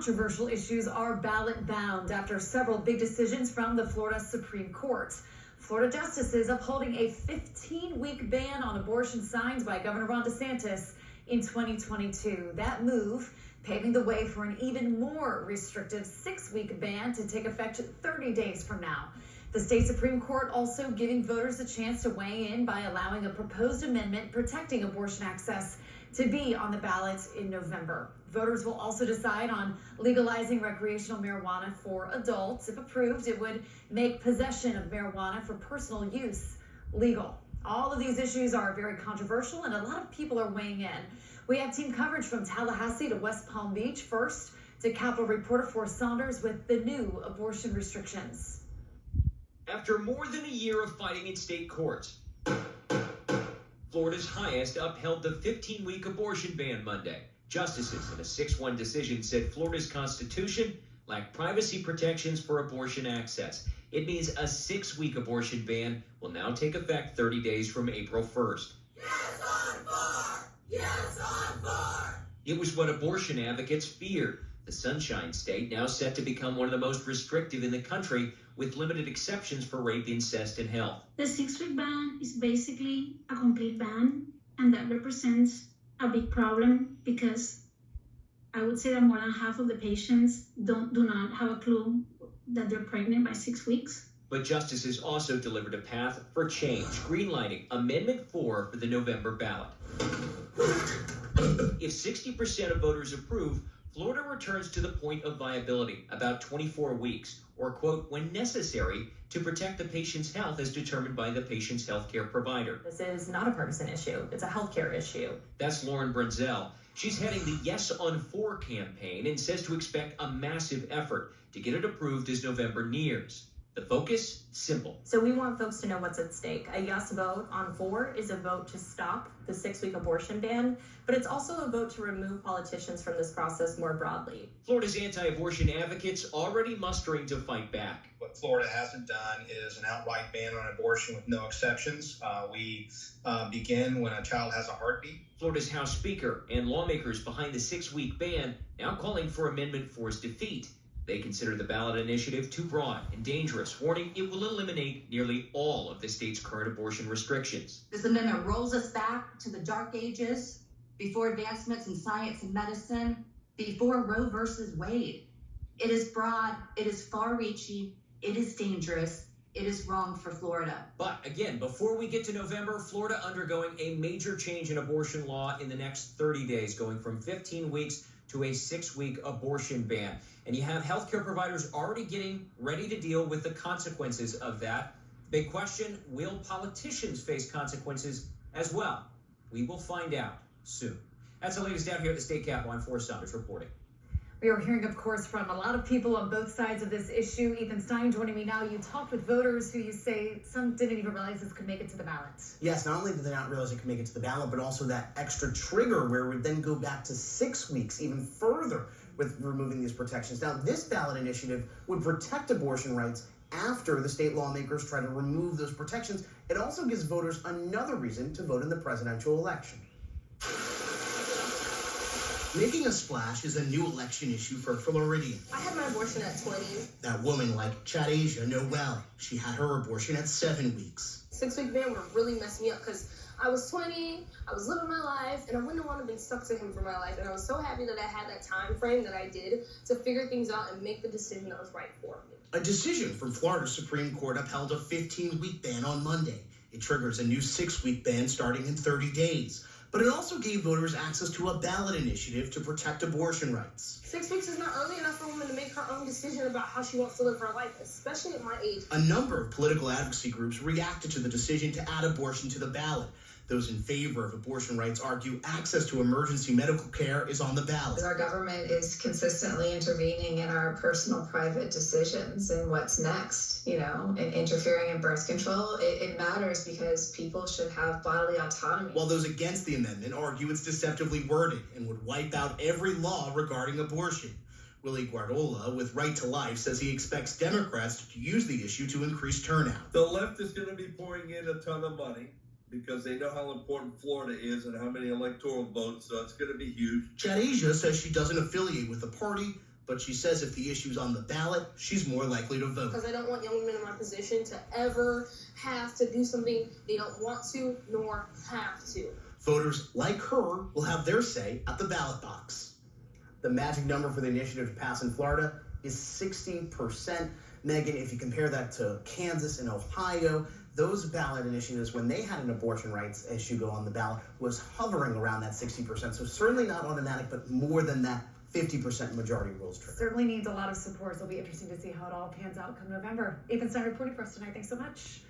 Controversial issues are ballot bound after several big decisions from the Florida Supreme Court. Florida justices upholding a 15-week ban on abortion signed by Governor Ron DeSantis in 2022. That move paving the way for an even more restrictive 6-week ban to take effect 30 days from now. The state Supreme Court also giving voters a chance to weigh in by allowing a proposed amendment protecting abortion access to be on the ballot in November. Voters will also decide on legalizing recreational marijuana for adults. If approved, it would make possession of marijuana for personal use legal. All of these issues are very controversial and a lot of people are weighing in. We have team coverage from Tallahassee to West Palm Beach. First to Capitol reporter Forrest Saunders with the new abortion restrictions. After more than a year of fighting in state courts, Florida's highest upheld the 15-week abortion ban Monday. Justices in a 6-1 decision said Florida's Constitution lacked privacy protections for abortion access. It means a 6-week abortion ban will now take effect 30 days from April 1st. Yes on 4! Yes on 4! It was what abortion advocates feared. The Sunshine State now set to become one of the most restrictive in the country, with limited exceptions for rape, incest, and health. The 6-week ban is basically a complete ban, and that represents a big problem because I would say that more than half of the patients do not have a clue that they're pregnant by 6 weeks. But justices also delivered a path for change, greenlighting Amendment 4 for the November ballot. If 60% of voters approve, Florida returns to the point of viability, about 24 weeks, or, quote, when necessary to protect the patient's health as determined by the patient's healthcare provider. This is not a partisan issue. It's a healthcare issue. That's Lauren Brunzell. She's heading the Yes on 4 campaign and says to expect a massive effort to get it approved as November nears. The focus? Simple. So we want folks to know what's at stake. A yes vote on 4 is a vote to stop the 6-week abortion ban, but it's also a vote to remove politicians from this process more broadly. Florida's anti-abortion advocates already mustering to fight back. What Florida hasn't done is an outright ban on abortion with no exceptions. We begin when a child has a heartbeat. Florida's House Speaker and lawmakers behind the 6-week ban now calling for Amendment 4's defeat. They consider the ballot initiative too broad and dangerous, warning it will eliminate nearly all of the state's current abortion restrictions. This amendment rolls us back to the dark ages, before advancements in science and medicine, before Roe versus Wade. It is broad, it is far-reaching, it is dangerous, it is wrong for Florida. But again, before we get to November, Florida undergoing a major change in abortion law in the next 30 days, going from 15 weeks to a 6-week abortion ban. And you have healthcare providers already getting ready to deal with the consequences of that. Big question, will politicians face consequences as well? We will find out soon. That's the latest down here at the State Capitol. I'm Forrest Saunders reporting. We are hearing, of course, from a lot of people on both sides of this issue. Ethan Stein joining me now. You talked with voters who you say some didn't even realize this could make it to the ballot. Yes, not only did they not realize it could make it to the ballot, but also that extra trigger where it would then go back to 6 weeks, even further with removing these protections. Now, this ballot initiative would protect abortion rights after the state lawmakers try to remove those protections. It also gives voters another reason to vote in the presidential election. Making a splash is a new election issue for Floridians. I had my abortion at 20. That woman like Chadasia Noel, she had her abortion at 7 weeks. 6-week ban would have really messed me up because I was 20, I was living my life, and I wouldn't want to be stuck to him for my life. And I was so happy that I had that time frame that I did to figure things out and make the decision that was right for me. A decision from Florida's Supreme Court upheld a 15-week ban on Monday. It triggers a new 6-week ban starting in 30 days. But it also gave voters access to a ballot initiative to protect abortion rights. 6 weeks is not early enough for a woman to make her own decision about how she wants to live her life, especially at my age. A number of political advocacy groups reacted to the decision to add abortion to the ballot. Those in favor of abortion rights argue access to emergency medical care is on the ballot. Our government is consistently intervening in our personal private decisions and what's next, and interfering in birth control. It matters because people should have bodily autonomy. While those against the amendment argue it's deceptively worded and would wipe out every law regarding abortion. Willy Guardiola, with Right to Life, says he expects Democrats to use the issue to increase turnout. The left is going to be pouring in a ton of money because they know how important Florida is and how many electoral votes, so it's going to be huge. Chadasia says she doesn't affiliate with the party, but she says if the issue's on the ballot, she's more likely to vote. Because I don't want young women in my position to ever have to do something they don't want to nor have to. Voters like her will have their say at the ballot box. The magic number for the initiative to pass in Florida is 60%. Megan, if you compare that to Kansas and Ohio, those ballot initiatives, when they had an abortion rights issue go on the ballot, was hovering around that 60%. So certainly not automatic, but more than that 50% majority rules trigger. Certainly needs a lot of support. So it'll be interesting to see how it all pans out come November. Ethan Stein reporting for us tonight. Thanks so much.